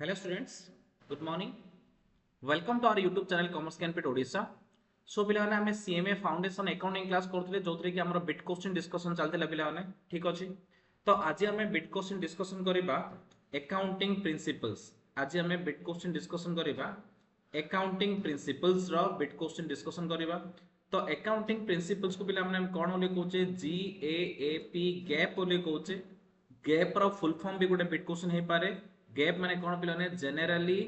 Hello students, good morning. Welcome to our YouTube channel Commerce Canpit Odisha. So पिलाने आमे CMA Foundation Accounting class करथले जोतरे कि हमर bit question discussion चलथिला पिलाने ठीक अछि। तो आज हमें बिट क्वेश्चन डिस्कशन करिबा अकाउंटिंग प्रिंसिपल्स। आज हमें बिट क्वेश्चन डिस्कशन करिबा अकाउंटिंग प्रिंसिपल्स रो बिट क्वेश्चन डिस्कशन करिबा। तो अकाउंटिंग प्रिंसिपल्स को पिला माने कोन बोले कहूचे GAAP गैप बोले कहूचे। गैप रो फुल फॉर्म भी गोटे बिट क्वेश्चन हे पारे। गैप माने कोन पिलाने generally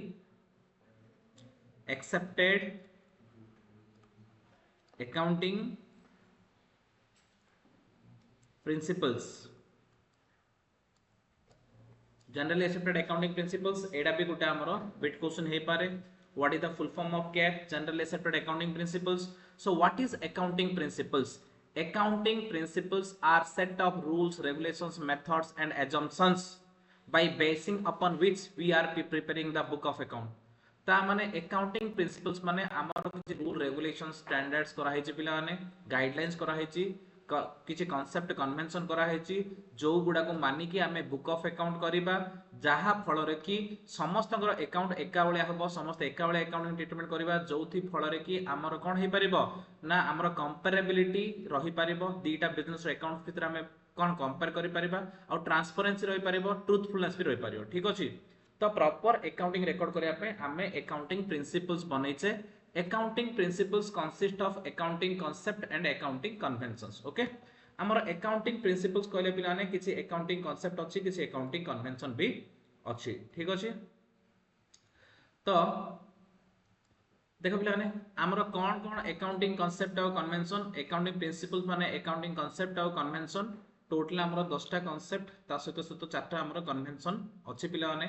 accepted accounting principles, generally accepted accounting principles एडा भी गोटे हमर बिट क्वेश्चन हे पारे। What is the full form of GAAP? Generally accepted accounting principles. So what is accounting principles? Accounting principles are set of rules, regulations, methods and assumptions by basing upon which we are preparing the book of account. ता माने accounting principles माने हमर किछि rule regulation standards करा हेछि पिला माने guidelines करा हेछि किछि कांसेप्ट कन्वेंशन करा हेछि जो गुडा को मानि कि हमें बुक ऑफ अकाउंट करिबा जहा फल रे कि समस्तकर अकाउंट एका बळे हबो समस्त एका बळे अकाउंटिंग ट्रीटमेंट करिबा जोथि फल रे कि हमर कोन हे परिबो ना हमर कंपेरेबिलिटी रहि परिबो दीटा बिजनेस अकाउंट भितर हमें कोन कंपेयर करि परिबा और ट्रांसपेरेंसी रहि परिबो ट्रूथफुलनेस भी रहि परिबो ठीक अछि। तो प्रॉपर अकाउंटिंग रिकॉर्ड करिया पे हमें अकाउंटिंग प्रिंसिपल्स बनैछे। Accounting principles consist of accounting concept and accounting conventions. Okay हमर अकाउंटिंग प्रिंसिपल्स कहले पिलाने किछि अकाउंटिंग कांसेप्ट अछि किछि अकाउंटिंग कन्वेंशन भी अछि ठीक अछि। तो देखो पिलाने हमर कोन कोन अकाउंटिंग कांसेप्ट और कन्वेंशन अकाउंटिंग प्रिंसिपल्स माने अकाउंटिंग कांसेप्ट और कन्वेंशन टोटल हमर 10टा कांसेप्ट ता सहित सहित 4टा हमर कन्वेंशन अछि पिलाने।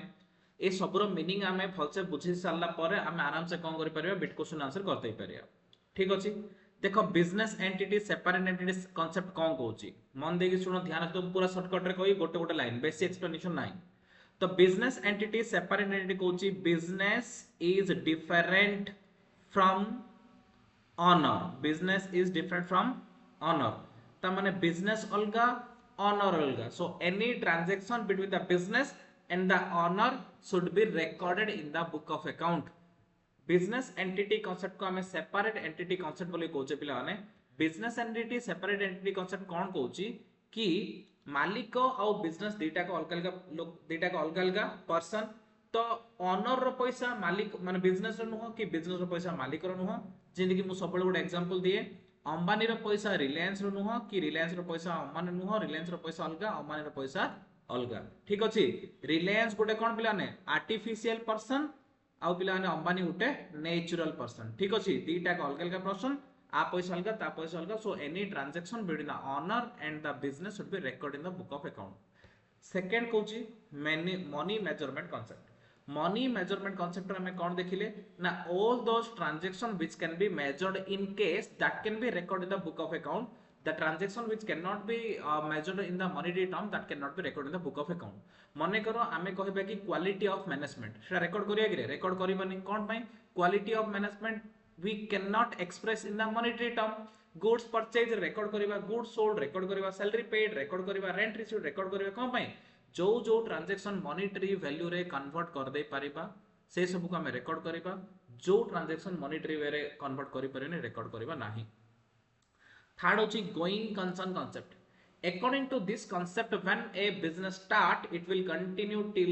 ए सबरो मीनिंग आमे फलसे बुझी सारला परे आमे आराम से कोन करि परिबा बिट क्वेश्चन आंसर करते परिबा ठीक अछि। देखो business entity separate entity concept कोन कहूची मन देकी सुनो ध्यान से पूरा शॉर्टकट रे कहि गोटे गोटे लाइन बेसी एक्सप्लेनेशन नाही। तो बिजनेस एंटिटी सेपरेट एंटिटी कहूची business is different from owner. Business is different from owner ता माने बिजनेस अलगा ऑनर अलगा। So any transaction between the business and the honor should be recorded in the book of account. Business entity concept को हमें separate entity concept बोली कहउचे पिला माने business entity separate entity concept कोन कहउची कि मालिक और बिजनेस दीटा को अलग अलग लोग दीटा को अलग अलग पर्सन। तो ऑनर रो पैसा मालिक माने बिजनेस रो नुह कि बिजनेस रो पैसा मालिक रो नुह जेंति कि मु सबले गुड एग्जांपल दिए अंबानी रो पैसा रिलायंस रो नुह कि रिलायंस रो पैसा अंबानी नुह रिलायंस रो पैसा अलगा अंबानी रो पैसा अलगा ठीक अछि। रिलायंस गोटे कोन पिला ने आर्टिफिशियल पर्सन आउ पिला ने अंबानी गोटे नेचुरल पर्सन ठीक अछि दीटा का अलग अलग पर्सन आ पैसा अलगा ता पैसा अलगा। So any transaction between the owner and the business should be record in the book of account. Second कहउची money measurement concept. Money measurement concept रे हमें कोन देखिले ना all those transaction which can be measured in case that can be record in the book of account. The transaction which cannot be measured in the monetary term that cannot be recorded in the book of account। मने करो आमे कहबे कि quality of management सेटा record करिया कि record करिबानी कोन पई quality of management we cannot express in the monetary term। goods purchase record करिबा goods sold record करिबा salary paid record करिबा rent received record करिबा कोन पई जो जो ट्रांजैक्शन मॉनेटरी वैल्यू रे कन्वर्ट कर दे परिबा से सब को हमें रिकॉर्ड करिबा जो ट्रांजैक्शन मॉनेटरी वे रे कन्वर्ट करि परिने रिकॉर्ड करिबा नाही। थर्ड होची going concern concept. According to this concept, when a business start, it will continue till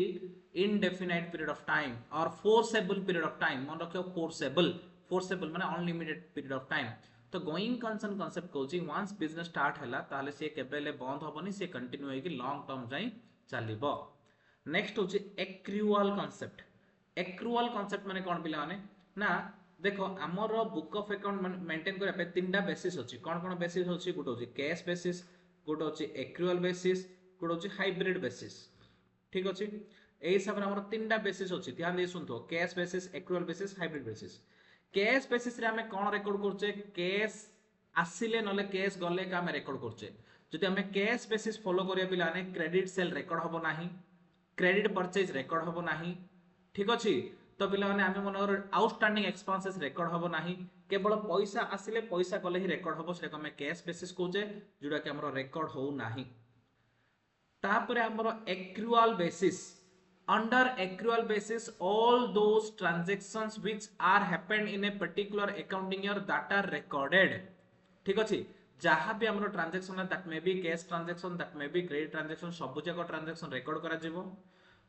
indefinite period of time or forcible period of time। मन रखियो forcible, forcible माने unlimited period of time। तो going concern concept कहउची once business start हैला ताले से केबेले बंद होबनी से कंटिन्यू होई कि लॉन्ग टर्म जाई चलिबो। नेक्स्ट होची एक्रूअल कांसेप्ट। एक्रूअल कांसेप्ट माने कोन पिला माने ना देखो आमर बुक ऑफ अकाउंट मेंटेन करिया पे तीनटा बेसिस अछि कोन कोन बेसिस अछि गुड होची कैश बेसिस गोटे होची एक्रूअल बेसिस गोटे होची हाइब्रिड बेसिस ठीक अछि। एई सब हमर तीनटा बेसिस अछि ध्यान दे सुनतो cash basis accrual basis hybrid basis. Cash basis रे हमें कोन रिकॉर्ड करछे कैश आसिले नले कैश गले का हमें रिकॉर्ड करछे। जदि हमें कैश बेसिस फॉलो करिया पिला ने क्रेडिट सेल रिकॉर्ड हबो नाही क्रेडिट परचेज रिकॉर्ड हबो नाही ठीक अछि। तो पिला माने आमे मनर आउटस्टैंडिंग एक्सपेंसेस रिकॉर्ड हबो नाही केवल पैसा आसिले पैसा गले ही रिकॉर्ड हबो से हमें कैश बेसिस कहूचे जोडा कि हमर रिकॉर्ड हो नाही। तापरे हमर accrual basis under accrual basis all those transactions which are happened in a particular accounting year that are recorded ठीक अछि जहाँ भी हमरो ट्रांजैक्शन है that may be cash transaction that may be credit transaction सब जाक ट्रांजैक्शन रेकॉर्ड करा जिवो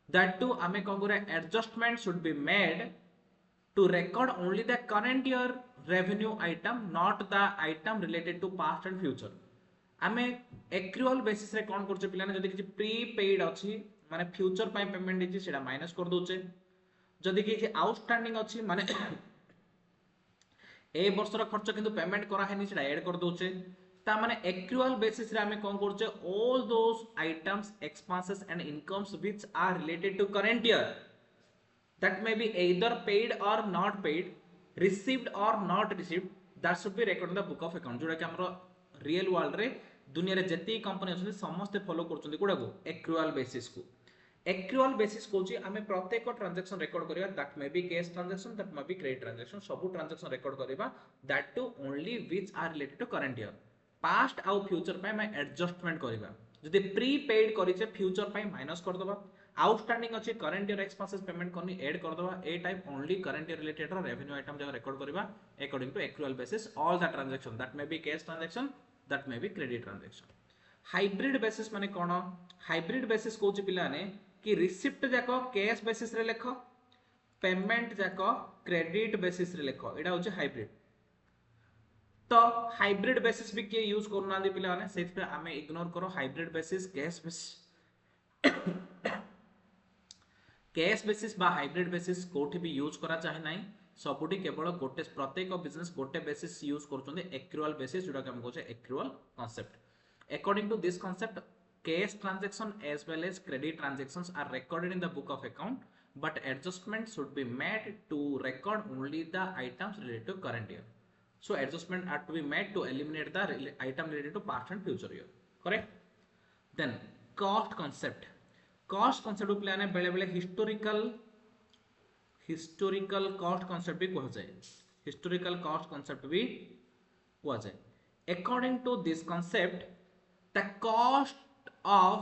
that too आमे कोन करे adjustment should be made to record only the current year revenue item not the item related to past and future आमे accrual basis रे कोन करछ पिलाने जदी किछि प्री पेड अछि माने फ्यूचर पाई पेमेंट दिछि सेटा माइनस कर दोचे जदी किछि आउटस्टैंडिंग अछि माने ए वर्षर खर्च किंतु पेमेंट करा हेनी सेटा ऐड कर दोचे ता माने एक्रुअल बेसिस रे आमे कोन करछ all those items expenses and incomes which are related to current year that may be either paid or not paid received or not received that should be recorded in the book of account जोटा कि हमरो real world रे दुनिया रे जति company अछि समस्त follow करछन्ती कोडा को एक्रुअल बेसिस को एक्रुअल बेसिस कोची हमें प्रत्येक ट्रांजैक्शन रिकॉर्ड करिवा that may be cash transaction that may be credit transaction सब ट्रांजैक्शन रिकॉर्ड करिवा that to only which are related to current year past आउ फ्यूचर पे मैं एडजस्टमेंट करिवा जदी प्री पेड करिचे फ्यूचर पे माइनस कर दबा आउटस्टैंडिंग अछि करंट ईयर एक्सपेंसेस पेमेंट करनी ऐड कर दबा ए type only current year related revenue item जब रिकॉर्ड करिवा according to accrual basis all the transaction that may be cash transaction that may be credit transaction hybrid basis माने कोन hybrid basis Kochi पिलाने कि रिसिप्ट जाको कैश बेसिस रे लेखो payment जाको credit basis रे लेखो एडा होची हाइब्रिड तो हाइब्रिड बेसिस भी के यूज करना दे पिला माने सेथ पे हमें इग्नोर करो हाइब्रिड बेसिस कैश बेसिस बा हाइब्रिड बेसिस कोठी भी यूज करा चाहे नाही सबुटी केवल गोटे प्रत्येक बिजनेस गोटे बेसिस यूज करछन्ते एक्रुअल बेसिस जोटा हम कहछे accrual concept according to this concept cash transaction as well as credit transactions are recorded in the book of account but adjustment should be made to record only the items related to current year so adjustment are to be made to eliminate the item related to past and future year correct then cost concept plan बेले बेले historical cost concept भी कहा जाए historical cost concept भी कहा जाए according to this concept the cost of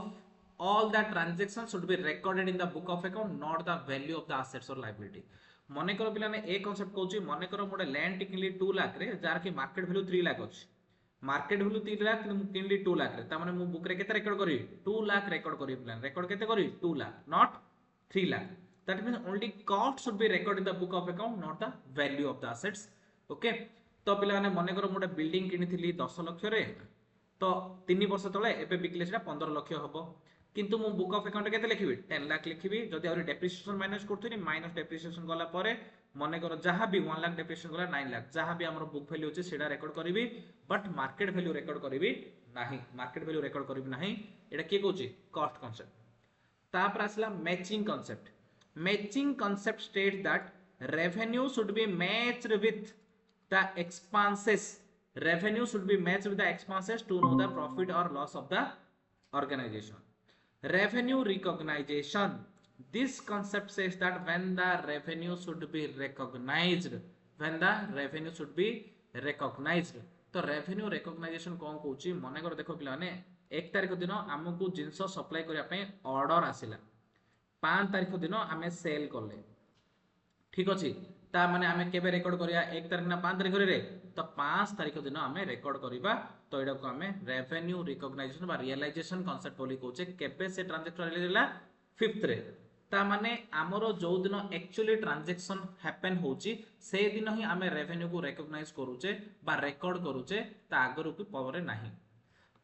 all the transactions should be recorded in the book of account not the value of the assets or liability मने करो पिलाने ए concept कहउची मने करो मोडे लैंड किनली 2 लाख रे jar की market value 3 lakh अछि market value 3 lakh मु Kinley 2 lakh रे ता माने मु बुक रे केते रिकॉर्ड करी 2 लाख रिकॉर्ड करी प्लान रिकॉर्ड केते करी 2 lakh not 3 lakh that means only cost should be record in the book of account not the value of the assets okay तो पिलाने मने करो मोडे बिल्डिंग किनिथिली 10 लाख रे तो 3 वर्ष तले एबे बिकले सेटा 15 लाख हबो किंतु मु बुक ऑफ अकाउंट केते लिखिबी 10 लाख लिखिबी जदी और डेप्रिसिएशन माइनस करथुनी माइनस डेप्रिसिएशन गला परे मने करो जहां भी 1 लाख डेप्रिसिएशन गला 9 लाख जहां भी हमर बुक वैल्यू अछि सेटा रिकॉर्ड करिवि बट मार्केट वैल्यू रिकॉर्ड करिवि नाही मार्केट वैल्यू रिकॉर्ड करिवि नाही एटा के कहउची कॉस्ट कांसेप्ट तापर आसला matching concept state that revenue should be matched with the expenses revenue should be matched with the expenses to know the profit or loss of the organization. Revenue recognition. This concept says that when the revenue should be recognized, तो revenue recognition कौन कहउची मने कर देखो पिलाने 1 तारिख दिन हमकु जिंस supply करिया पे ऑर्डर आसिला 5 तारिख दिन हमें सेल करले ठीक अछि ता माने हमें केबे रिकॉर्ड करिया 1 तारिख ना 5 तारिख रे तो 5 तारिख दिन हमें रिकॉर्ड करिबा तो एडा को हमें रेवेन्यू रिकॉग्नाइजेशन बा रियलाइजेशन कांसेप्ट बोली कहउचे केबे से ट्रांजैक्शन रिलीज होला 5th रे ता माने हमरो जो दिन एक्चुअली ट्रांजैक्शन हैपन होची से दिन ही हमें रेवेन्यू को रिकॉग्नाइज करूचे बा रिकॉर्ड करूचे ता आगरु की पावर नाही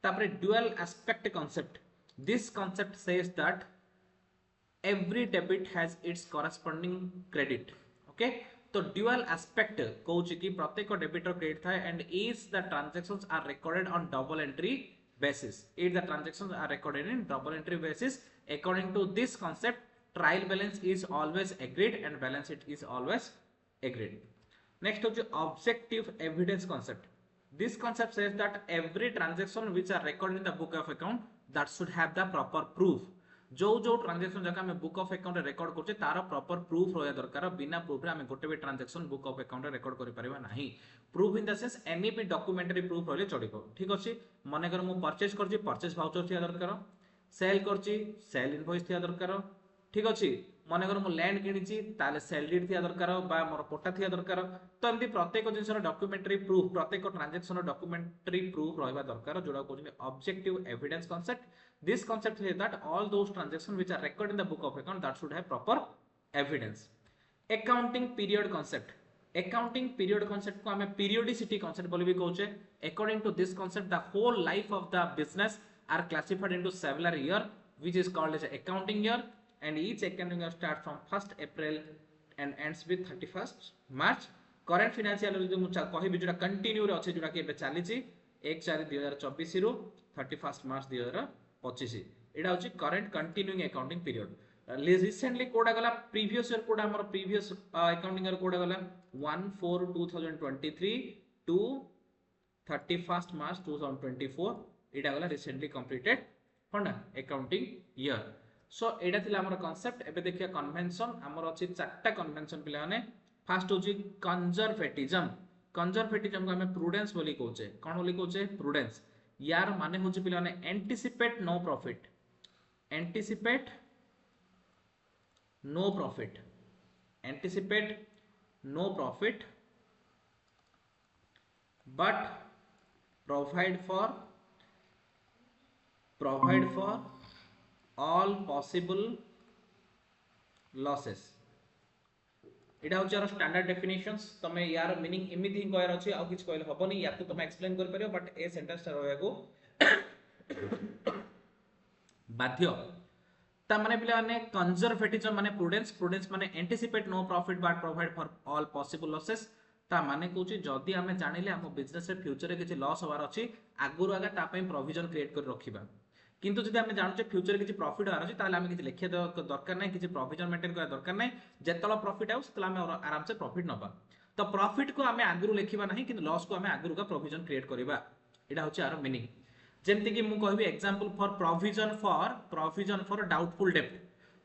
तापरे dual aspect concept this concept says that every debit has its corresponding credit okay तो ड्यूअल एस्पेक्ट कहउची कि प्रत्येक डेबिट और क्रेडिट थाए and if the transactions are recorded on double entry basis if the transactions are recorded in double entry basis according to this concept trial balance is always agreed and balance sheet is always agreed next is objective evidence concept this concept says that every transaction which are recorded in the book of account that should have the proper proof जो transaction जका हमें book of account रे record करछे तार proper proof रहया दरकार बिना proof रे हमें गोटे भी ट्रांजैक्शन बुक ऑफ अकाउंट रे रिकॉर्ड करि परिबा नाही proof in the sense any भी डॉक्यूमेंटरी प्रूफ रहले चढिबो ठीक अछि माने कर मु परचेज करछि परचेज वाउचर थिया दरकार सेल करछि सेल इनवॉइस थिया दरकार ठीक अच्छे मनकर मु लैंड किणी ताले सेल डीड थिया दरकार बा मोर पट्टा थिया दरकार तो एमती प्रत्येक जिनसर डॉक्यूमेंटरी प्रूफ प्रत्येक ट्रांजैक्शन डॉक्यूमेंटरी प्रूफ रहबा दरकार जोडा कहउछन objective evidence concept this concept says that all those transaction which are record in the book of account that should have proper evidence accounting period concept accounting period concept को हमें periodicity concept बोली भी कहउछे according to this concept the whole life of the business are classified into several year which is called as accounting year and each accounting year starts from 1st April and ends with 31st March current financial year जो कहि जोटा continue रे अछि जोटा कि एबे चली छि 1/4/2024 रु 31st March 2025 एडा होछि current continuing accounting period recently कोडा गला प्रीवियस ईयर कोडा हमर प्रीवियस अकाउंटिंग ईयर कोडा गला 1/4/2023 टू 31st March 2024 एडा गला रिसेंटली कंप्लीटेड कोना अकाउंटिंग ईयर सो एटा थिला हमर कांसेप्ट एबे देखिया कन्वेंशन हमर अछि चारटा कन्वेंशन पिला माने फर्स्ट होछि कंजर्वेटिज्म को हमें प्रूडेंस बोली कहउचे कोन बोली कहउचे प्रूडेंस यार माने होछि पिला माने anticipate no profit anticipate no profit anticipate no profit but provide for all possible losses एटा होची आरो स्टैंडर्ड डेफिनेशंस तमे यार मीनिंग एमिति ही कहर अछि आ किछ कहले हबनी या तो तमे एक्सप्लेन कर परियो बट ए सेंटेंस रहया को बाध्य ता माने पिला माने कंजर्वेटिज्म माने प्रूडेंस माने anticipate no profit but provide for all possible losses ता माने कहउची जदी हमें जानिले हम बिजनेस रे फ्यूचर रे किछ लॉस होवार अछि आगुरु आगा ता पई प्रोविजन क्रिएट कर रखिबा किंतु जदि आमे जानछे फ्यूचर किछि प्रॉफिट आर अछि ताले आमे किछि लेखे दरकार नै किछि प्रोविजन मेंटेन करा दरकार नै जेतला प्रॉफिट आउ सेतला आमे आराम से प्रॉफिट नबा तो प्रॉफिट को आमे आगुरु लेखिबा नाही किंतु लॉस को आमे आगुरु का प्रोविजन क्रिएट करिबा एटा होछि आरो मीनिंग जेमति कि मु कहबी example for provision for doubtful डेब्ट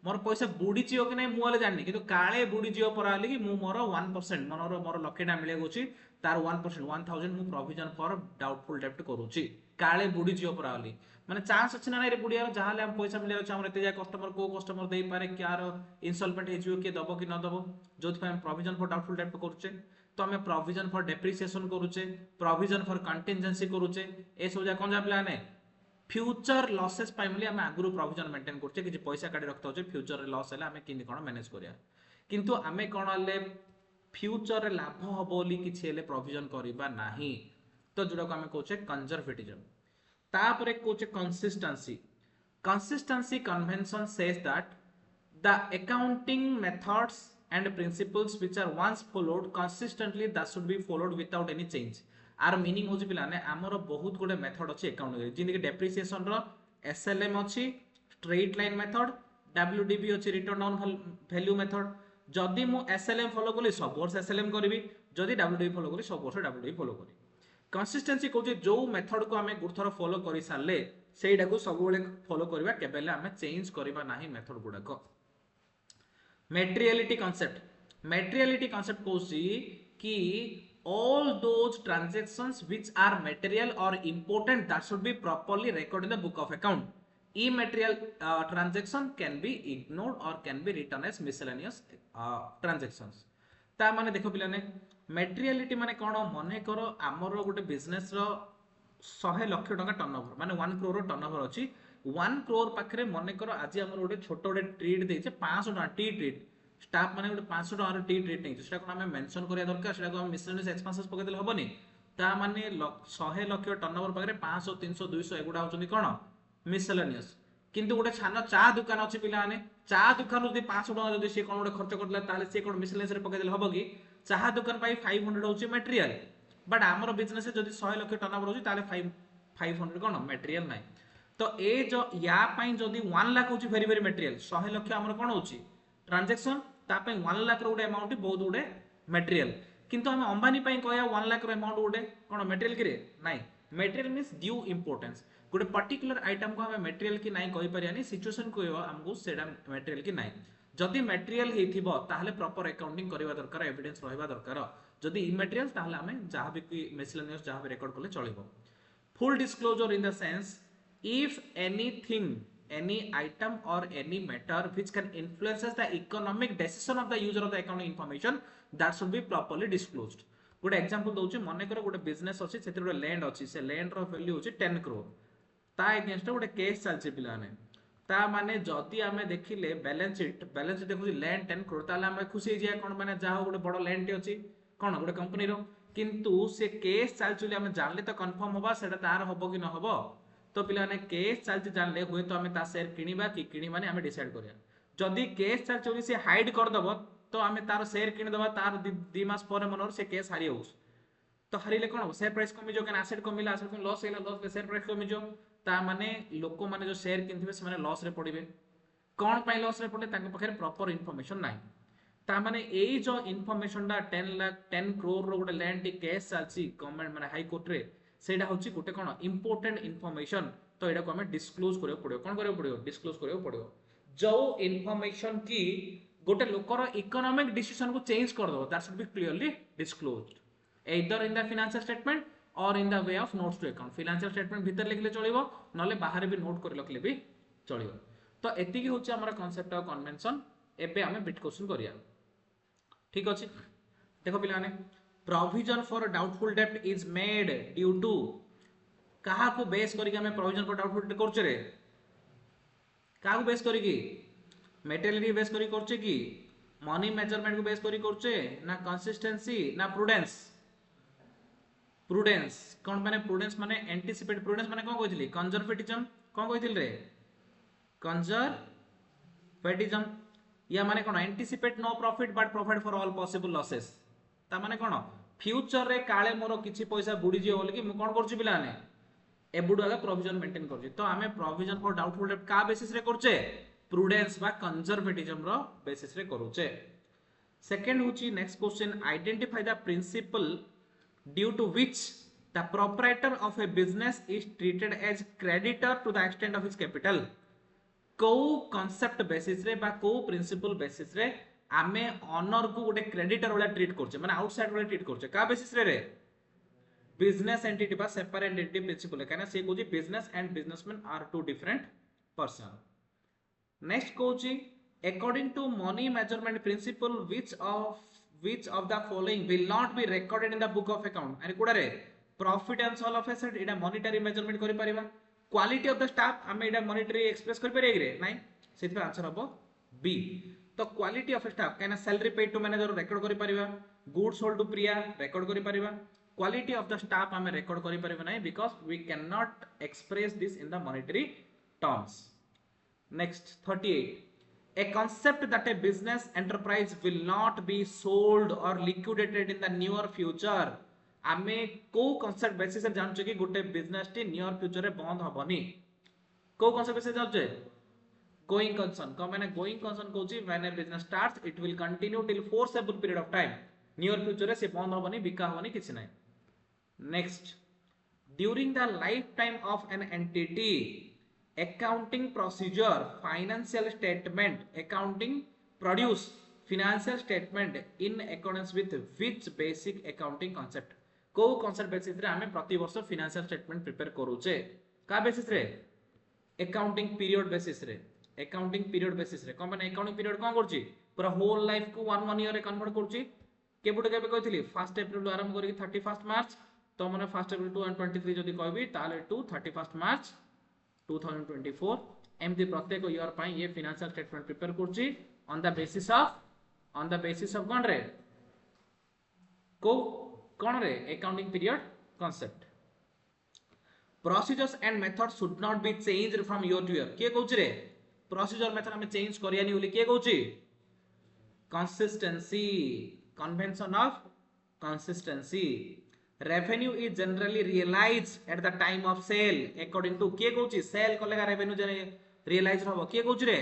मोर पैसा बुडी जियो कि नै मु वाले जाननी किंतु काळे बुडी जियो पराली कि मु मोर 1% मोर लक्षेटा मिले गोछि तार 1% 1000 मु प्रोविजन फॉर डाउटफुल डेब्ट करूछि काळे बुडी जियो पराली माने चांस अछि ना रे बुडिया जहाले हम पैसा मिले अछि हमर एते जा कस्टमर को कस्टमर देई पारे क्यार इंसॉल्वेंट हे जियो के दबो कि न दबो जोथ हम प्रोविजन फॉर डाउटफुल डेब्ट करूचे तो हमें प्रोविजन फॉर डेप्रिसिएशन करूचे प्रोविजन फॉर कंटिजेंसी करूचे ए सब जा कोन जा प्लान है फ्यूचर लॉसेस पाइमली हम आगुरु प्रोविजन मेंटेन करछे कि पैसा काढी रखतो जे फ्यूचर रे लॉस हैला हमें किनि कोन मैनेज करिया किंतु हमें कोन ले फ्यूचर रे लाभ होबोली कि छेले प्रोविजन करिबा नाही तो जोडा को हमें कहछे कंजर्वेटिज्म तापरे कहछे consistency convention says that the accounting methods and principles which are once followed consistently that should be followed without any change आर मीनिंग होची पिलाने हमरो बहुत गुडे मेथड अछि अकाउंट रे जिंदे कि डेप्रिसिएशन रो एसएलएम अछि स्ट्रेट लाइन मेथड डब्ल्यूडीबी अछि रिटर्न डाउन वैल्यू मेथड जदी मु एसएलएम फॉलो कली सब वर्ष एसएलएम करबी जदी डब्ल्यूडीबी फॉलो कली सब वर्ष डब्ल्यूडीबी फॉलो करी कंसिस्टेंसी कहउची जो मेथड को हमें गुरथर फॉलो करि सारले सेइडा को सब बेले फॉलो करबा केबेले हमें चेंज करबा नाही मेथड गुडा को materiality concept कहउची कि all those transactions which are material or important that should be properly recorded in the book of account immaterial transaction can be ignored or can be written as miscellaneous transactions ता माने देखो पिलाने materiality माने कोन मने करो हमरो गोटे business रो 100 लाख टका टर्नओवर माने 1 करोड़ टर्नओवर अछि 1 करोड़ पाखरे मने करो आज हमर गोटे छोट गोटे ट्रीट देछे 500 टका टी ट्रीट स्टाफ माने गोटे 500 टका टी ट्रीट नै सेटा कोन हमें मेंशन करिया दरकार सेटा को हम मिसलेनियस एक्सपेंसेस पके देल हबनी ता माने 100 लाख टर्नओवर पाखरे 500 300 200 एगुडा होचनी कोन मिसलेनियस किंतु गोटे छानो चा दुकान अछि पिला माने चा दुकान जदी 500 टका जदी से कोन गोटे खर्च करला ताले से कोन मिसलेनियस रे पके देल हबो कि चाहा दुकान पाई 500 होची मटेरियल बट हमर बिजनेस जदी 100 लाख टर्नओवर होची ताले 500 कोन मटेरियल नै तो ए जो या पई जदी 1 लाख होची वेरी वेरी मटेरियल 100 लाख हमर कोन होची ट्रांजैक्शन ता पई 1 लाख रो गुडे अमाउंट बहुत गुडे मटेरियल किंतु हम अंबानी पई कहया 1 लाख रो अमाउंट गुडे कोन मटेरियल किरे नाही मटेरियल मींस ड्यू इंपोर्टेंस गुडे पर्टिकुलर आइटम को हमें मटेरियल की नाही कहि परियानी सिचुएशन को हमको सेडा मटेरियल की नाही जदी मटेरियल हेथिबो ताहले प्रॉपर अकाउंटिंग करबा दरकार एविडेंस रहबा दरकार जदी इमटेरियल ताहले हमें जहां भी मिसलेनियस जहां भी रिकॉर्ड करले चलिबो full disclosure in the sense if anything any item or any matter which can influences the economic decision of the user of the accounting information that should be properly disclosed. गोटे example दउची मने कर गोटे business अछि सेतिर गोटे land अछि से land रो value होची 10 करोड़ ता अगेंस्ट गोटे केस चलची पिलाने ता माने जदी आमे देखिले बैलेंस शीट देखुची लैंड 10 करोड़ ताले आमे खुशी जे कोन माने जा गोटे बड़ लैंड टी अछि कोन गोटे कंपनी रो किंतु से केस चलचुली आमे जानले तो कंफर्म होबा सेटा तार होबो कि न होबो तो पिलाने केस चलची जानले हुए तो आमे ता शेयर किनिबा कि किनिबानी आमे डिसाइड करिया जदी केस चलचुली से हाइड कर दबो तो आमे तार शेयर किनि दबा तार 2 मास पर मनर से केस हारि होस तो हारिले कोन शेयर प्राइस कमी जो केन एसेट कमिला एसेट को लॉस हेला लॉस शेयर प्राइस कमी जो ता माने लोक माने जो शेयर किनथिबे से माने लॉस रे पडिबे कोन पई लॉस रे पडले ताके पखरे प्रॉपर इंफॉर्मेशन नाही ता माने एई जो इंफॉर्मेशन दा 10 करोड़ रो गोटे लैंड टी केस चलची गवर्नमेंट माने हाई कोर्ट रे सेडा होची गोटे कोन इंपोर्टेंट इंफॉर्मेशन तो एडा को हमें डिस्क्लोज करियो पडियो कोन करियो पडियो डिस्क्लोज करियो पडियो जो इंफॉर्मेशन की गोटे लोकर इकोनॉमिक डिसीजन को चेंज कर दो that should be clearly disclosed either in the financial statement or in the way of notes to account financial statement भीतर लिखले चलिबो नले बाहर भी नोट कर लखले भी चलिबो तो एति की होची हमर कांसेप्ट ऑफ कन्वेंशन एबे हमें बिट क्वेश्चन करिया ठीक अछि देखो पिला माने प्रोविजन फॉर डाउटफुल डेब्ट इज मेड ड्यू टू कहा को बेस करी हमें प्रोविजन फॉर डाउटफुल डेब्ट करछे रे कहा को बेस करी की मेटेरियलिटी बेस करी करछे की मनी मेजरमेंट को बेस करी करछे ना कंसिस्टेंसी ना प्रूडेंस प्रूडेंस कौन माने प्रूडेंस माने एंटीसिपेट प्रूडेंस माने कोन कहथिली कंजर्वेटिज्म कोन कहथिल रे कंजर्वेटिज्म या माने कोन anticipate no profit but provide for all possible losses ता माने कोन फ्यूचर रे काले मोर किछि पैसा बुडी जे होल कि म कोन करछि बिला ने एबुड वाला प्रोविजन मेंटेन करछि तो हमें प्रोविजन फॉर डाउटफुल डेब्ट का बेसिस रे करछे प्रूडेंस बा कंजर्वेटिज्म रो बेसिस रे करूछे सेकंड होची next question identify the principle due to which the proprietor of a business is treated as creditor to the extent of his capital को concept basis रे बा को principle basis रे आमे ऑनर को गोटे क्रेडिटर वाला ट्रीट करछे माने आउटसाइड वाला ट्रीट करछे का बेसिस रे बिजनेस एंटिटी बा सेपरेट एंटिटी प्रिंसिपल है काना से कोजी business and businessman are two different person next कोजी according to money measurement principle which of the following will not be recorded in the book of account and कोडा रे profit and sale of asset एटा monetary measurement करि परिबा quality of the staff हमें एटा monetary express करि परिबा रे नाही सेति आंसर हबो बी तो क्वालिटी ऑफ स्टाफ काना salary paid to manager record करि परिबा goods sold to Priya record करि परिबा क्वालिटी ऑफ द स्टाफ हमें रेकॉर्ड करि परिबा नाही because we can not express this in the monetary terms next 38 a concept that a business enterprise will not be sold or liquidated in the near future आमे को concept basis जान कि गोटे business T near future रे बंद हबनी को concept basis जान going concern को माने going concern कहूची when a business starts it will continue till foreseeable period of time near future रे से बंद हबनी बिका हबनी किछ नै next during the lifetime of an entity accounting procedure financial statement accounting produce financial statement in accordance with which basic accounting concept को concept basis रे हमें प्रति वर्ष financial statement prepare करूचे का basis रे accounting period basis रे को माने accounting period कोन करछि पूरा whole life को 1 year रे कन्वर्ट करछि केबुट केबे कहथिली 1 अप्रैल आरंभ करी 31 मार्च तो माने 1 अप्रैल 2023 जदी कहबी ताले टू 31 मार्च 2024 एमती प्रत्येक ईयर पाई ये फाइनेंशियल स्टेटमेंट प्रिपेयर करछि ऑन द बेसिस ऑफ कोन रे को कोन रे accounting period concept procedures and method should not be changed from year to year के कहउछि रे प्रोसीजर मेथड हमें चेंज करियानी बोली के कहउछि consistency convention of consistency revenue is generally realized at the time of sale according to के कहउछि cell कलेगा revenue realise होबो के कहउछि रे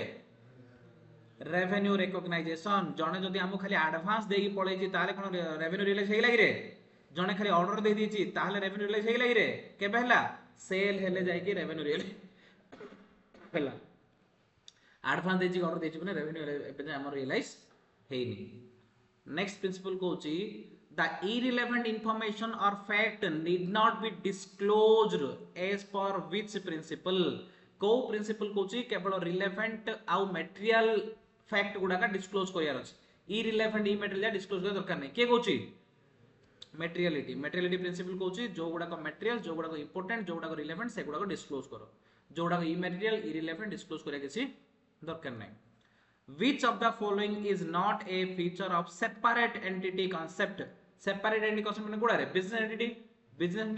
रेवेन्यू रिकॉग्नाइजेशन जने जदी हम खाली एडवांस देगी पळै छि ताले कोन रेवेन्यू रियलाइज हेइ लागि रे जने खाली ऑर्डर दे दी छि ताले रेवेन्यू रियलाइज हेइ लागि रे केबे हला सेल हेले जाय कि रेवेन्यू रियलाइज हला एडवांस दे छि ऑर्डर दे छि बने रेवेन्यू एबे हमर रियलाइज हेइनी नेक्स्ट प्रिंसिपल कहउछि the irrelevant information or fact need not be disclosed as per which principle को प्रिंसिपल कहूची केवल रिलेवेंट आउ मटेरियल फैक्ट गुडाका डिस्क्लोज करियार अछि इरिलेवेंट ई मटेरियल डिस्क्लोज कर दरकार नै के कहूची मेटेरियलिटी प्रिंसिपल कहूची जो गुडाका मटेरियल जो गुडाका इंपोर्टेंट जो गुडाका रिलेवेंट से गुडाका डिस्क्लोज करो जो गुडाका इमटेरियल इरिलेवेंट डिस्क्लोज करिया किछि दरकार नै which of the following is not a feature of separate entity concept separate entity concept माने गुडा रे business entity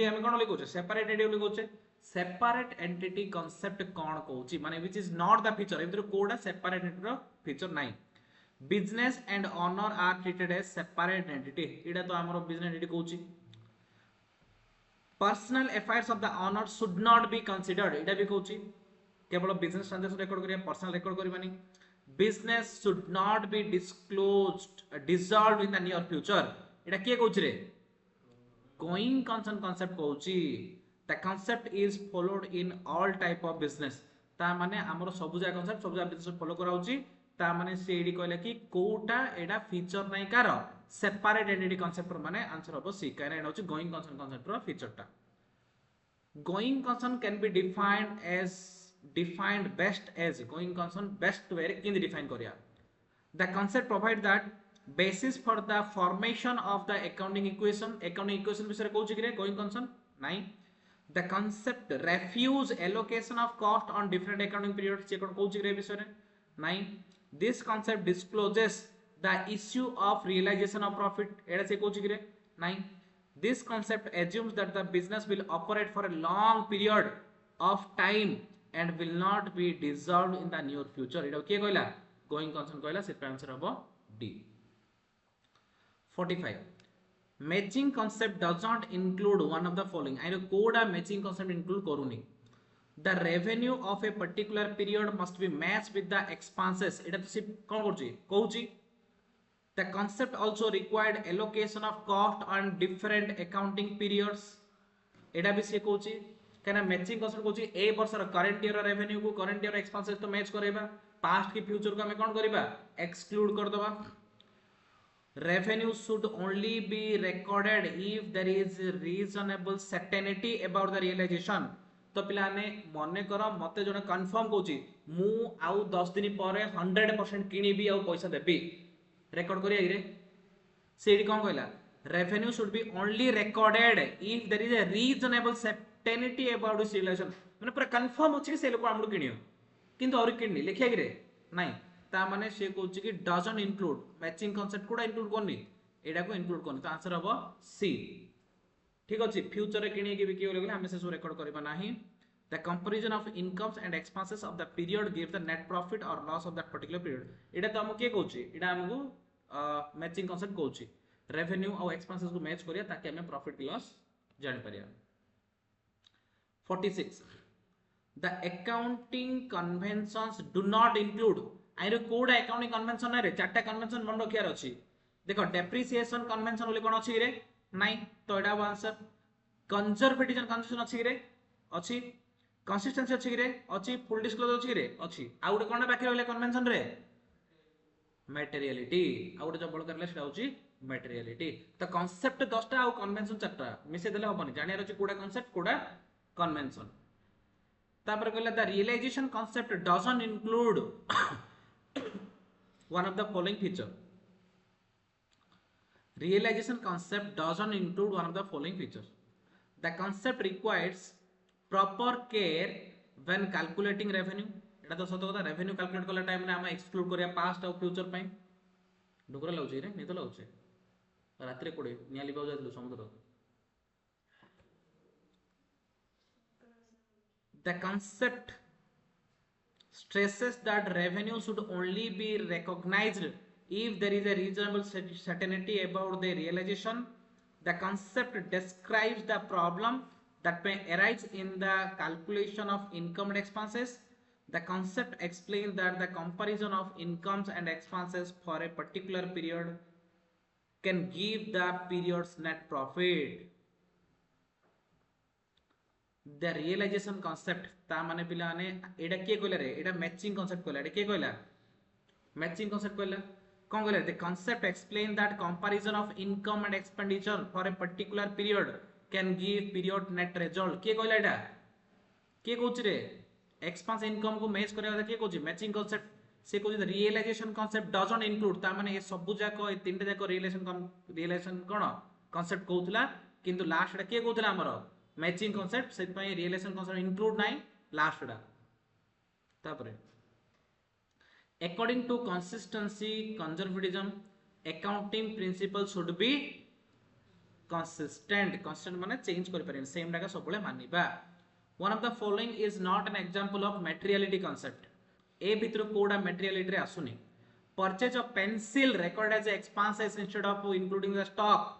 हम कोन लिखोचे separate entity लिखोचे separate entity concept कोन कहूची माने which is not the feature इधर कोडा separate entity रो feature नाही business and honor are treated as separate entity एडा तो हमरो business entity कहूची personal affairs of the honor should not be considered एडा भी कहूची केवल business transaction record करिया personal record करिबानी business should not be dissolved in the near future एटा के कहूची रे going concern concept कहूची the concept is followed in all type of business ता माने हमरो सबुजा concept सबुजा business follow करा होची ता माने से एडी कहले कि कोटा एडा फीचर नाही कार सेपरेट एंटिटी concept माने आंसर हो सी काहे एडा होची going concern concept रो फीचर टा going concern can be defined best as going concern best way kin define kariya the concept provide that basis for the formation of the accounting equation bisare kohchi kire going concern nai the concept refuse allocation of cost on different accounting periods che kon kohchi kire bisare nai this concept discloses the issue of realization of profit eta se kohchi kire nai this concept assumes that the business will operate for a long period of time and will not be dissolved in the near future एटा के कहला going concern कहला से answer हबो D 45 matching concept does not include one of the following आई कोडा matching concept include करूनी the revenue of a particular period must be matched with the expenses एटा तो सिर्फ कोन करछि कहूछि the concept also required allocation of cost on different accounting periods एटा भी से कहूछि कहना matching concept कहूची ए वर्षर करंट ईयर रेवेन्यू को करंट ईयर एक्सपेंसेस तो मैच करेबा पास्ट की फ्यूचर को हमें कोन करबा एक्सक्लूड कर दबा revenue should only be recorded if there is reasonable certainty about the realisation तो पिला ने मने करो मते जने कंफर्म कहूची मु आउ 10 दिन परे 100% किनिबी आउ पैसा देबी रेकॉर्ड करिया रे सेडी कोन कहला revenue should be only recorded if there is a reasonable certainty about this relation माने पूरा कंफर्म होछि कि से लोक हमरो किनियो किंतु और किननी लिखिया कि रे नाही ता माने से कहूछि कि डजंट इंक्लूड मैचिंग कांसेप्ट कोडा इंक्लूड करनी एडा को इंक्लूड करनी तो आंसर हबो सी ठीक अछि फ्यूचर रे किनिए कि बिकियो लगले हम से सो रिकॉर्ड करबा नाही the comparison of incomes and expenses of the period give the net profit और loss of that particular period एडा तो हम के कहूछि एडा हमको मैचिंग कांसेप्ट कहूछि रेवेन्यू और एक्सपेंसेस को मैच करिया ताकि हमें प्रॉफिट लॉस जान परिया 46 the accounting conventions do not include आइरो कोड अकाउंटिंग कन्वेंशन रे चारटा कन्वेंशन मन रखियार अछि देखो डेप्रिसिएशन कन्वेंशन बोले कोन अछि रे नाही तो एडा आंसर कंजर्वेटिव कन्वेंशन अछि रे अछि कंसिस्टेंसी अछि रे अछि फुल डिस्क्लोजर अछि रे अछि आ उडे कोन बाकी रहले कन्वेंशन रे मटेरियलिटी आ उडे जो बळ करले सेटा अछि मटेरियलिटी तो कांसेप्ट 10 टा आ कन्वेंशन 4 टा मिसे देले होबनी जानियार अछि कोडा कांसेप्ट कोडा कन्वेंशन तापर कहला the realisation concept doesn't include one of the following feature realization concept doesn't include one of the following features the concept requires proper care when calculating revenue एटा तो सतो कथा रेवेन्यू कैलकुलेट करला time रे हम exclude करिया past और future पई डुगरा लाउची रे नै तो लाउची रात्रि कोडे नियाली बाउ जातलु समुद्र the concept stresses that revenue should only be recognized if there is a reasonable certainty about the realization. The concept describes the problem that may arise in the calculation of income and expenses. The concept explains that the comparison of incomes and expenses for a particular period can give the period's net profit. The realization concept ता माने पिला ने एडा के कहले रे एडा matching concept कहला एडा के कहला मैचिंग कांसेप्ट कहला कोन कहले the concept explain that comparison of income and expenditure for a particular period can give period net result के कहला एडा के कहउछ रे एक्सपेंस इनकम को मैच करबा किए कोची मैचिंग कांसेप्ट से कोची रियलाइजेशन कांसेप्ट डजंट इंक्लूड ता माने ये सब जाक ए तीनटा जाक रियलाइजेशन कोन कांसेप्ट कहउतला किंतु लास्ट डा के कहउतला हमर मैचिंग कांसेप्ट से पय रियलाइजेशन कांसेप्ट इंक्लूड नाही लास्ट डा तापरे according to consistency conservatism accounting principles should be consistent माने चेंज करि परिन सेम डाका सबले मानिबा one of the following is not an example of materiality concept ए भितर कोडा materiality रे आसुनी purchase of pencil record as expenses instead of including the stock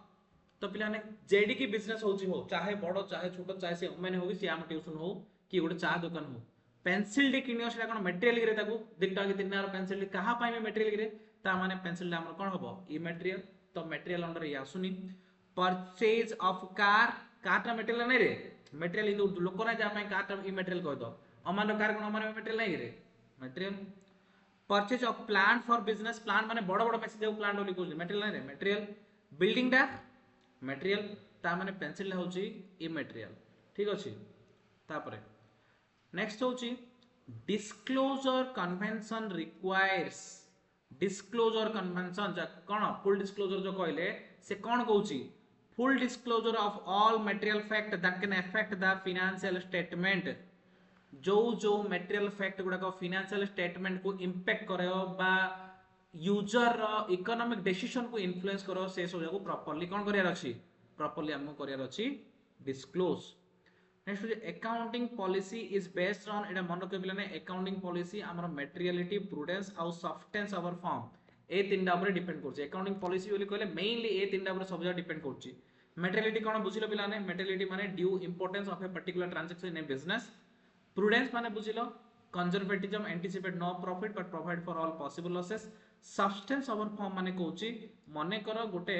तो पिला ने जेडी की बिजनेस होची हो चाहे बड़ो चाहे छोटो चाहे से मैंने होगी से आम ट्यूशन हो कि गोटे चा दुकान हो पेंसिल डी किनियो सेटा कोन मटेरियल गिरे ताकू 2 टका की 3 टका पेंसिल डी कहा पाई में मटेरियल गिरे ता माने पेंसिल डी हमर कोन हबो ई मटेरियल तो मटेरियल अंडर या सुनी purchase of car car material नै रे मटेरियल इंदु लोक ना जा पाई कार ई मटेरियल कह दो अमान कार कोन अमान मटेरियल नै रे material purchase of plant for business plant माने बड़ बड़ मेसेज प्लांट बोली कहू मटेरियल नै रे मटेरियल बिल्डिंग डा मटेरियल ता माने पेंसिल होची ई मटेरियल ठीक अछि तापरे नेक्स्ट होची disclosure convention requires disclosure convention जा कोन फुल डिस्क्लोजर जो कहले से कोन कहूची full disclosure of all material fact that can affect the financial statement जो मटेरियल फैक्ट गुडा को फाइनेंशियल स्टेटमेंट को इंपैक्ट करेओ बा यूजर इकोनॉमिक डिसीजन को इन्फ्लुएंस करो से सब को प्रॉपर्ली कोन करियार अछि प्रॉपर्ली हमको करियार अछि डिस्क्लोज नेक्स्ट हो accounting policy is based on एटा मन के बिलाने अकाउंटिंग पॉलिसी हमर मटेरियलिटी प्रूडेंस आउ सब्सटेंस ओवर फॉर्म ए तीनटा ऊपर डिपेंड करछि अकाउंटिंग पॉलिसी बोली कहले मेनली ए तीनटा ऊपर सब जगह डिपेंड करछि मटेरियलिटी कोन बुझिलो बिलाने मटेरियलिटी माने due importance of a particular transaction in business prudence माने बुझिलो conservatism anticipate no profit but provide for all possible losses substance over form माने कहउछि मने करो गोटे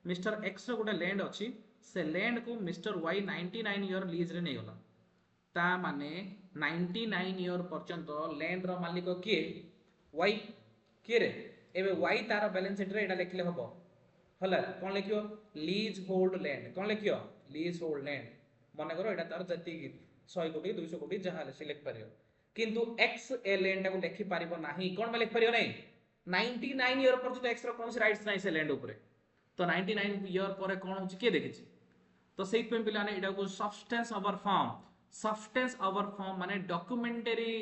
मिस्टर एक्स रो गोटे लैंड अछि से लैंड को मिस्टर वाई 99 ईयर लीज रे नै गला ता माने 99 ईयर पर्यंत लैंड रो मालिक किए वाई किए रे एबे वाई तार बैलेंस शीट रे एटा लिखले हबो हला कोन लिखियो लीज होल्ड लैंड कोन लिखियो लीज होल्ड लैंड मने करो एटा तार जति 100 कोटी 200 कोटी जहां ले सिलेक्ट परियो किंतु एक्स ए लैंड को लिखि पारिबो नाही कोन में लिख परियो नै 99 ईयर पर्यंत एक्स रो कोनसी राइट्स नै से लैंड ऊपर तो 99 ईयर पर कोन होची के देखिछि तो सेही पे पिला ने एटा को सब्सटेंस ओवर फॉर्म माने डॉक्यूमेंटरी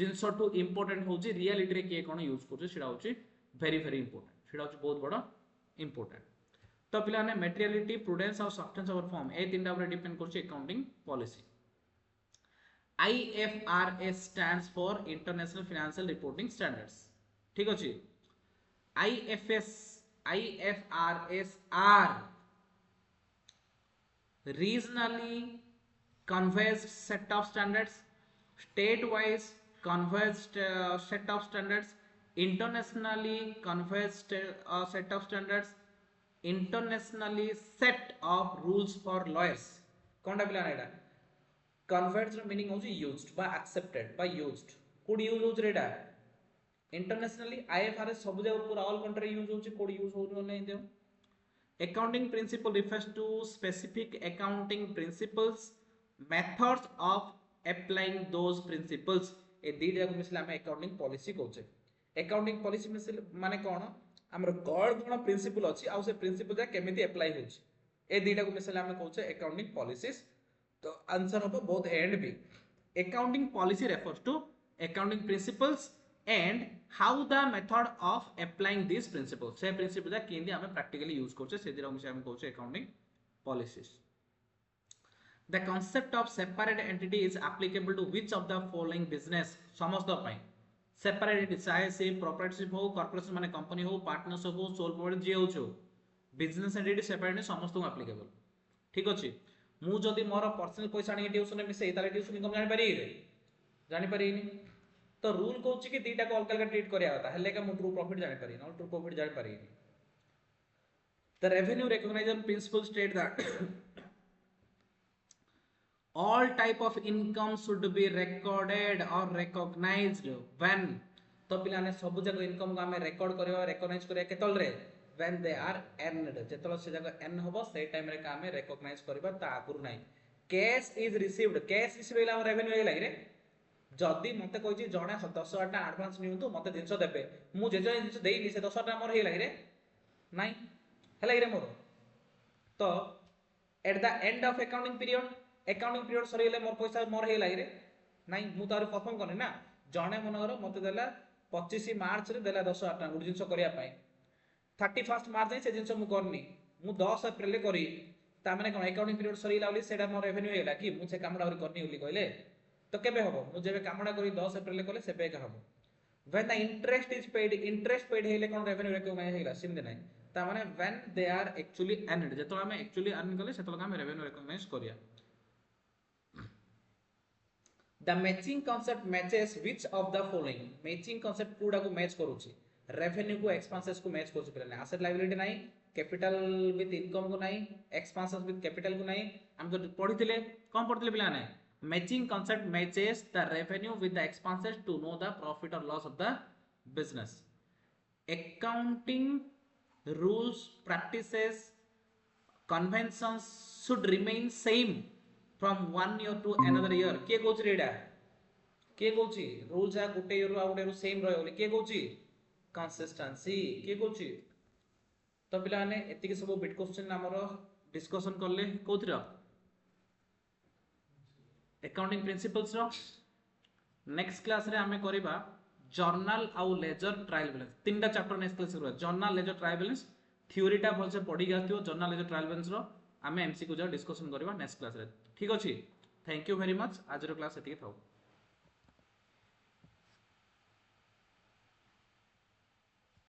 जिंसो टू इंपोर्टेंट होची रियलिटी रे के कोन यूज करछ सेटा होची वेरी वेरी इंपोर्टेंट सेटा होची बहुत बड़ा इंपोर्टेंट तो पिला ने मटेरियलिटी प्रूडेंस और सब्सटेंस ओवर फॉर्म ए तीनटा ऊपर डिपेंड करछ accounting policy IFRS stands for International Financial Reporting Standards ठीक अछि IFRS are regionally converged set of standards state-wise converged set of standards internationally converged set of standards internationally set of rules for lawyers कोनटा पिला एटा converged meaning होची used by accepted by used code use होच रेडा internationally IFRS सब जगह पूरा all country use होची code use हो नै दे accounting principle refers to specific accounting principles methods of applying those principles ए दी जगह मिसला हम accounting policy कहउचे accounting policy मिसल माने कोन हमर कोड कोन प्रिंसिपल अछि आ से प्रिंसिपल जा केमिति अप्लाई होची ए दीटा को मिसल हम कहउचे accounting policies तो आंसर हो both and B accounting policy refers to accounting principles and how the method of applying these principles से principle दा केंदी हमें practically use करछे से दिरा हम कहउछे accounting policies the concept of separate entity is applicable to which of the following business समस्त पई separate entity चाहे से proprietorship हो corporation माने कंपनी हो पार्टनरशिप हो सोल प्रोप्राइटर जे होछो बिजनेस एंटिटी सेपरेट समस्त को applicable ठीक अछि मु जदी मोर पर्सनल पैसा आनी ट्यूशन में मिसे ताले ट्यूशन इनकम जानि पारिनी तो रूल कहउची कि दीटा को अलग अलग ट्रीट करिया होता हेले का मु ट्रू प्रॉफिट जानि पारि न ट्रू प्रॉफिट जानि पारिनी the revenue recognition principle state that all type of income should be recorded or recognized when तो पिला ने सब जगह इनकम को हमें रिकॉर्ड करियो रिकॉग्नाइज करिया केतल रे when they are earned जेतल से जगह n होबो से टाइम रे का हमें रिकॉग्नाइज करबा ता आगुर नै cash is received cash receive होला रेवेन्यू हे लागे रे जदि मते कहि जणे 10,000 टा एडवांस नियंतु मते जिंस देबे मु जे जिंस देइनी से 10,000 टा मोर हे लागिरे नाही हेला रे मोर तो at the end of accounting period सरीले मोर पैसा मोर हे लागिरे नाही मु तार परफॉर्म करनी ना जणे मनगर मते देला 25 मार्च रे देला 10,000 टा गुड जिंस करिया पई 31 मार्च से जिंस मु करनी मु 10 अप्रैल करी ता माने कोन अकाउंटिंग पीरियड सरीला बोली सेटा मोर रेवेन्यू हेला कि मु से कामडा और करनी बोली कहले तो केबे हबो मु जेबे कामडा करी 10 अप्रैल कले सेबे का हबो when the interest paid हेले कोन रेवेन्यू रिकॉग्नाइज हेला सिम दे नै ता माने when they are actually earned जेतो हम एक्चुअली अर्न कले सेतो हम रेवेन्यू रिकॉग्नाइज करिया the matching concept matches which of the following matching concept कोडा को मैच करूची रेवेन्यू को एक्सपेंसेस को मैच करूची पले एसेट लायबिलिटी नाही कैपिटल विथ इनकम को नाही एक्सपेंसेस विथ कैपिटल को नाही हम तो पढिथिले कोन पढिथिले पिला नै matching concept matches the revenue with the expenses to know the profit or loss of the business accounting rules practices conventions should remain same from one year to another year के coach रेडा के Kochi rules आ गुटे year आ गुटे same रहे बोली के Kochi consistency के कोची तो पिला ने एतिके सब बिट क्वेश्चन हमर डिस्कशन करले कोथरा अकाउंटिंग प्रिंसिपल्स रो नेक्स्ट क्लास रे हमें करिबा जर्नल आउ लेजर ट्रायल बैलेंस तीनटा चैप्टर नेक्स्ट क्लास रे journal ledger trial balance theory टा भल से पढी गाथियो जर्नल लेजर ट्रायल बैलेंस रो हमें एमसीक्यू जो डिस्कशन करबा नेक्स्ट क्लास रे ठीक अछि थैंक यू वेरी मच आज रो क्लास एतिके थाउ।